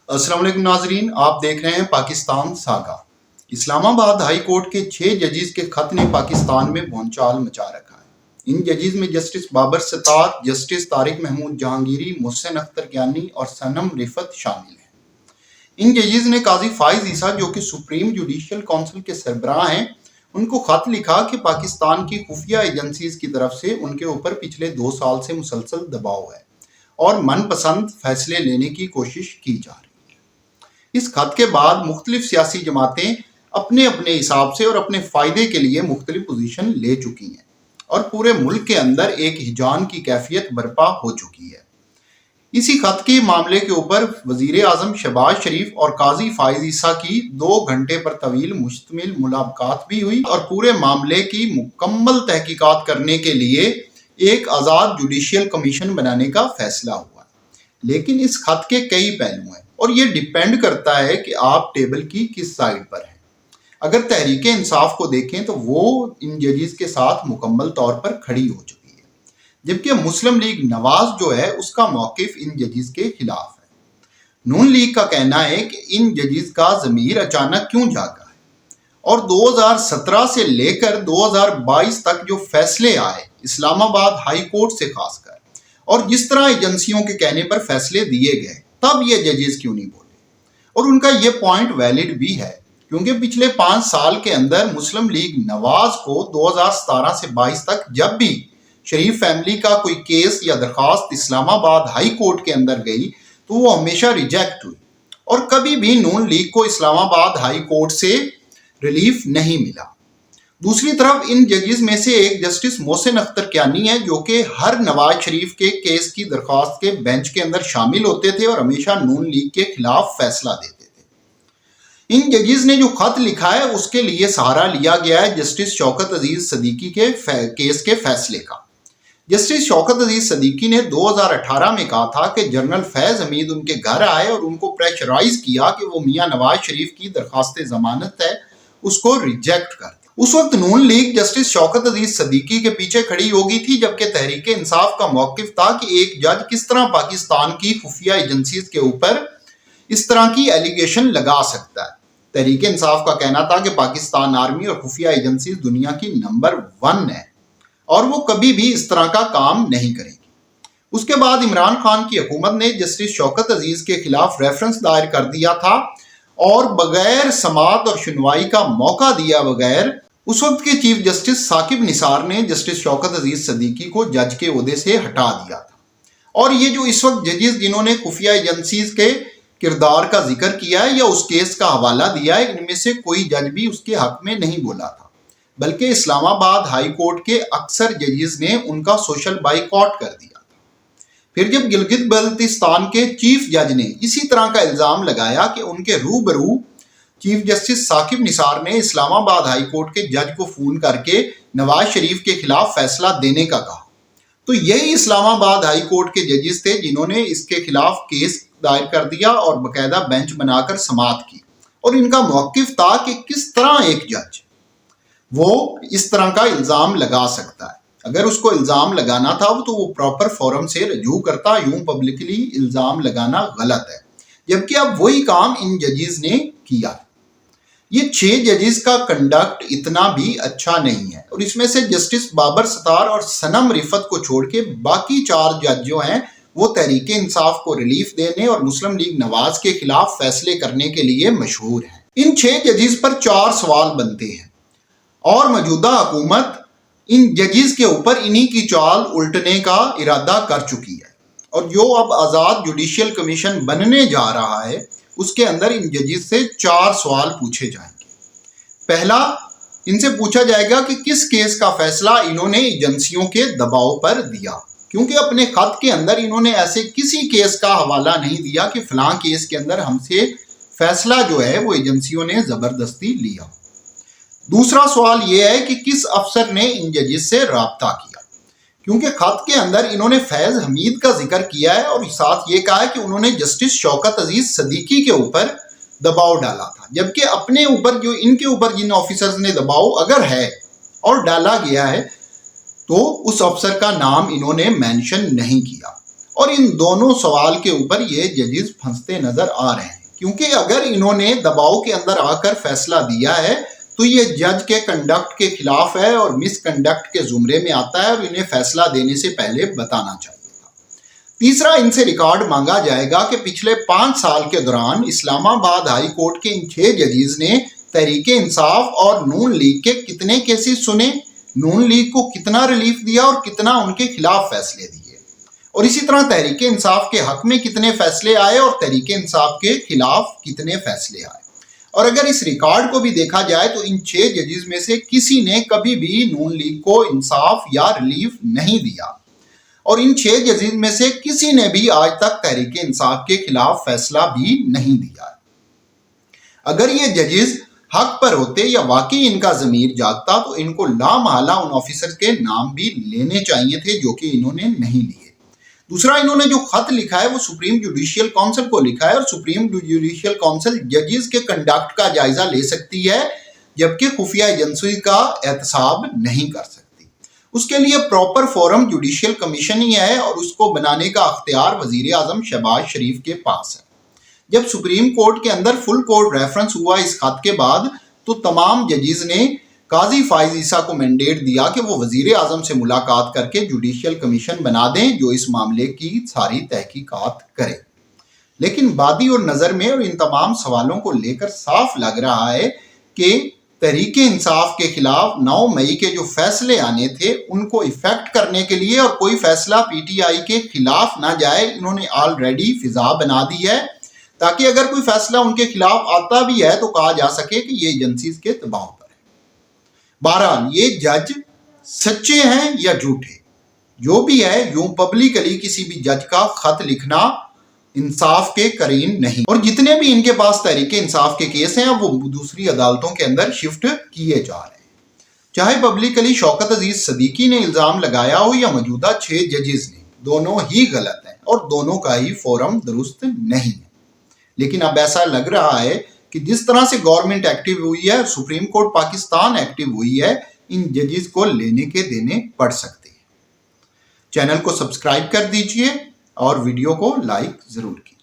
السلام علیکم ناظرین، آپ دیکھ رہے ہیں پاکستان ساگا۔ اسلام آباد ہائی کورٹ کے 6 ججز کے خط نے پاکستان میں بھونچال مچا رکھا ہے۔ ان ججز میں جسٹس بابر ستار، جسٹس طارق محمود جہانگیری، محسن اختر کیانی اور صنم رفت شامل ہیں۔ ان ججز نے قاضی فائز عیسیٰ جو کہ سپریم جوڈیشل کونسل کے سربراہ ہیں، ان کو خط لکھا کہ پاکستان کی خفیہ ایجنسیز کی طرف سے ان کے اوپر پچھلے 2 سال سے مسلسل دباؤ ہے اور من پسند فیصلے لینے کی کوشش کی جا رہی ہے۔ اس خط کے بعد مختلف سیاسی جماعتیں اپنے اپنے حساب سے اور اپنے فائدے کے لیے مختلف پوزیشن لے چکی ہیں اور پورے ملک کے اندر ایک ہجان کی کیفیت برپا ہو چکی ہے۔ اسی خط کے معاملے کے اوپر وزیر اعظم شہباز شریف اور قاضی فائز عیسیٰ کی 2 گھنٹے پر طویل مشتمل ملاقات بھی ہوئی اور پورے معاملے کی مکمل تحقیقات کرنے کے لیے ایک آزاد جوڈیشل کمیشن بنانے کا فیصلہ ہوا۔ لیکن اس خط کے کئی پہلو ہیں اور یہ ڈیپینڈ کرتا ہے کہ آپ ٹیبل کی کس سائڈ پر ہیں۔ اگر تحریک انصاف کو دیکھیں تو وہ ان ججز کے ساتھ مکمل طور پر کھڑی ہو چکی ہے، جبکہ مسلم لیگ نواز جو ہے اس کا موقف ان ججز کے خلاف ہے۔ نون لیگ کا کہنا ہے کہ ان ججز کا ضمیر اچانک کیوں جاگا ہے اور 2017 سے لے کر 2022 تک جو فیصلے آئے اسلام آباد ہائی کورٹ سے خاص کر، اور جس طرح ایجنسیوں کے کہنے پر فیصلے دیے گئے، تب یہ ججز کیوں نہیں بولے۔ اور ان کا یہ پوائنٹ ویلڈ بھی ہے، کیونکہ پچھلے 5 سال کے اندر مسلم لیگ نواز کو 2017 سے 22 تک جب بھی شریف فیملی کا کوئی کیس یا درخواست اسلام آباد ہائی کورٹ کے اندر گئی تو وہ ہمیشہ ریجیکٹ ہوئی اور کبھی بھی نون لیگ کو اسلام آباد ہائی کورٹ سے ریلیف نہیں ملا۔ دوسری طرف ان ججز میں سے ایک جسٹس محسن اختر کیانی ہے جو کہ ہر نواز شریف کے کیس کی درخواست کے بینچ کے اندر شامل ہوتے تھے اور ہمیشہ نون لیگ کے خلاف فیصلہ دیتے تھے۔ ان ججز نے جو خط لکھا ہے اس کے لیے سہارا لیا گیا ہے جسٹس شوکت عزیز صدیقی کے کیس کے فیصلے کا۔ جسٹس شوکت عزیز صدیقی نے 2018 میں کہا تھا کہ جنرل فیض حمید ان کے گھر آئے اور ان کو پریشرائز کیا کہ وہ میاں نواز شریف کی درخواست ضمانت ہے اس کو ریجیکٹ کر دیں۔ اس وقت نون لیگ جسٹس شوکت عزیز صدیقی کے پیچھے کھڑی ہوگی تھی، جبکہ تحریک انصاف کا موقف تھا کہ ایک جج کس طرح پاکستان کی خفیہ ایجنسیز کے اوپر اس طرح کی ایلیگیشن لگا سکتا ہے۔ تحریک انصاف کا کہنا تھا کہ پاکستان آرمی اور خفیہ ایجنسیز دنیا کی نمبر 1 ہے اور وہ کبھی بھی اس طرح کا کام نہیں کریں گی۔ اس کے بعد عمران خان کی حکومت نے جسٹس شوکت عزیز کے خلاف ریفرنس دائر کر دیا تھا اور بغیر سماعت اور سنوائی کا موقع دیا بغیر اس وقت کے چیف جسٹس ثاقب نثار نے جسٹس شوکت عزیز صدیقی کو جج کے عہدے سے ہٹا دیا تھا۔ اور یہ جو اس وقت ججز جنہوں نے خفیہ ایجنسیز کے کردار کا ذکر کیا ہے یا اس کیس کا حوالہ دیا ہے، ان میں سے کوئی جج بھی اس کے حق میں نہیں بولا تھا، بلکہ اسلام آباد ہائی کورٹ کے اکثر ججز نے ان کا سوشل بائیکاٹ کر دیا تھا۔ پھر جب گلگت بلتستان کے چیف جج نے اسی طرح کا الزام لگایا کہ ان کے روبرو چیف جسٹس ثاقب نثار نے اسلام آباد ہائی کورٹ کے جج کو فون کر کے نواز شریف کے خلاف فیصلہ دینے کا کہا، تو یہی اسلام آباد ہائی کورٹ کے ججز تھے جنہوں نے اس کے خلاف کیس دائر کر دیا اور باقاعدہ بینچ بنا کر سماعت کی۔ اور ان کا موقف تھا کہ کس طرح ایک جج وہ اس طرح کا الزام لگا سکتا ہے۔ اگر اس کو الزام لگانا تھا تو وہ پراپر فورم سے رجوع کرتا، یوں پبلکلی الزام لگانا غلط ہے، جبکہ اب وہی کام ان ججز نے کیا ہے۔ یہ 6 ججز کا کنڈکٹ اتنا بھی اچھا نہیں ہے اور اس میں سے جسٹس بابر ستار اور صنم رفت کو چھوڑ کے باقی 4 جج جو ہیں وہ تحریک انصاف کو ریلیف دینے اور مسلم لیگ نواز کے خلاف فیصلے کرنے کے لیے مشہور ہیں۔ ان 6 ججز پر 4 سوال بنتے ہیں اور موجودہ حکومت ان ججز کے اوپر انہی کی چال الٹنے کا ارادہ کر چکی ہے اور جو اب آزاد جوڈیشل کمیشن بننے جا رہا ہے اس کے اندر ان ججز سے 4 سوال پوچھے جائیں گے۔ پہلا، ان سے پوچھا جائے گا کہ کس کیس کا فیصلہ انہوں نے ایجنسیوں کے دباؤ پر دیا، کیونکہ اپنے خط کے اندر انہوں نے ایسے کسی کیس کا حوالہ نہیں دیا کہ فلاں کیس کے اندر ہم سے فیصلہ جو ہے وہ ایجنسیوں نے زبردستی لیا۔ دوسرا سوال یہ ہے کہ کس افسر نے ان ججز سے رابطہ کیا، کیونکہ خط کے اندر انہوں نے فیض حمید کا ذکر کیا ہے اور ساتھ یہ کہا ہے کہ انہوں نے جسٹس شوکت عزیز صدیقی کے اوپر دباؤ ڈالا تھا، جبکہ اپنے اوپر جو ان کے اوپر جن آفیسرز نے دباؤ اگر ہے اور ڈالا گیا ہے تو اس افسر کا نام انہوں نے مینشن نہیں کیا اور ان دونوں سوال کے اوپر یہ ججز پھنستے نظر آ رہے ہیں، کیونکہ اگر انہوں نے دباؤ کے اندر آ کر فیصلہ دیا ہے تو یہ جج کے کنڈکٹ کے خلاف ہے اور مس کنڈکٹ کے زمرے میں آتا ہے اور انہیں فیصلہ دینے سے پہلے بتانا چاہیے تھا۔ تیسرا، ان سے ریکارڈ مانگا جائے گا کہ پچھلے 5 سال کے دوران اسلام آباد ہائی کورٹ کے ان 6 ججز نے تحریک انصاف اور نون لیگ کے کتنے کیسز سنے، نون لیگ کو کتنا ریلیف دیا اور کتنا ان کے خلاف فیصلے دیے، اور اسی طرح تحریک انصاف کے حق میں کتنے فیصلے آئے اور تحریک انصاف کے خلاف کتنے فیصلے آئے۔ اور اگر اس ریکارڈ کو بھی دیکھا جائے تو ان 6 ججز میں سے کسی نے کبھی بھی نون لیگ کو انصاف یا ریلیف نہیں دیا، اور ان 6 ججز میں سے کسی نے بھی آج تک تحریک انصاف کے خلاف فیصلہ بھی نہیں دیا۔ اگر یہ ججز حق پر ہوتے یا واقعی ان کا ضمیر جاگتا تو ان کو لامحالہ ان آفیسر کے نام بھی لینے چاہیے تھے، جو کہ انہوں نے نہیں لیے۔ دوسرا، انہوں نے جو خط لکھا ہے وہ سپریم جوڈیشل کونسل کو لکھا ہے، اور سپریم جوڈیشل کونسل ججز کے کنڈکٹ کا جائزہ لے سکتی ہے جبکہ خفیہ ایجنسی کا احتساب نہیں کر سکتی۔ اس کے لیے پراپر فورم جوڈیشل کمیشن ہی ہے، اور اس کو بنانے کا اختیار وزیر اعظم شہباز شریف کے پاس ہے۔ جب سپریم کورٹ کے اندر فل کورٹ ریفرنس ہوا اس خط کے بعد تو تمام ججز نے قاضی فائز عیسیٰ کو مینڈیٹ دیا کہ وہ وزیر اعظم سے ملاقات کر کے جوڈیشل کمیشن بنا دیں جو اس معاملے کی ساری تحقیقات کرے۔ لیکن بادی اور نظر میں اور ان تمام سوالوں کو لے کر صاف لگ رہا ہے کہ تحریک انصاف کے خلاف 9 مئی کے جو فیصلے آنے تھے ان کو ایفیکٹ کرنے کے لیے اور کوئی فیصلہ پی ٹی آئی کے خلاف نہ جائے، انہوں نے آلریڈی فضا بنا دی ہے تاکہ اگر کوئی فیصلہ ان کے خلاف آتا بھی ہے تو کہا جا سکے کہ یہ ایجنسیز کے دباؤ پر ہے۔ بہرحال یہ جج سچے ہیں یا جھوٹے، جو بھی ہے، یوں پبلکلی کسی بھی جج کا خط لکھنا انصاف کے قرین نہیں، اور جتنے بھی ان کے پاس تحریک انصاف کے کیس ہیں وہ دوسری عدالتوں کے اندر شفٹ کیے جا رہے ہیں۔ چاہے پبلکلی شوکت عزیز صدیقی نے الزام لگایا ہو یا موجودہ 6 ججز نے، دونوں ہی غلط ہیں اور دونوں کا ہی فورم درست نہیں ہے۔ لیکن اب ایسا لگ رہا ہے کہ جس طرح سے گورنمنٹ ایکٹیو ہوئی ہے، سپریم کورٹ پاکستان ایکٹیو ہوئی ہے، ان ججز کو لینے کے دینے پڑ سکتے ہیں۔ چینل کو سبسکرائب کر دیجئے اور ویڈیو کو لائک ضرور کیجئے۔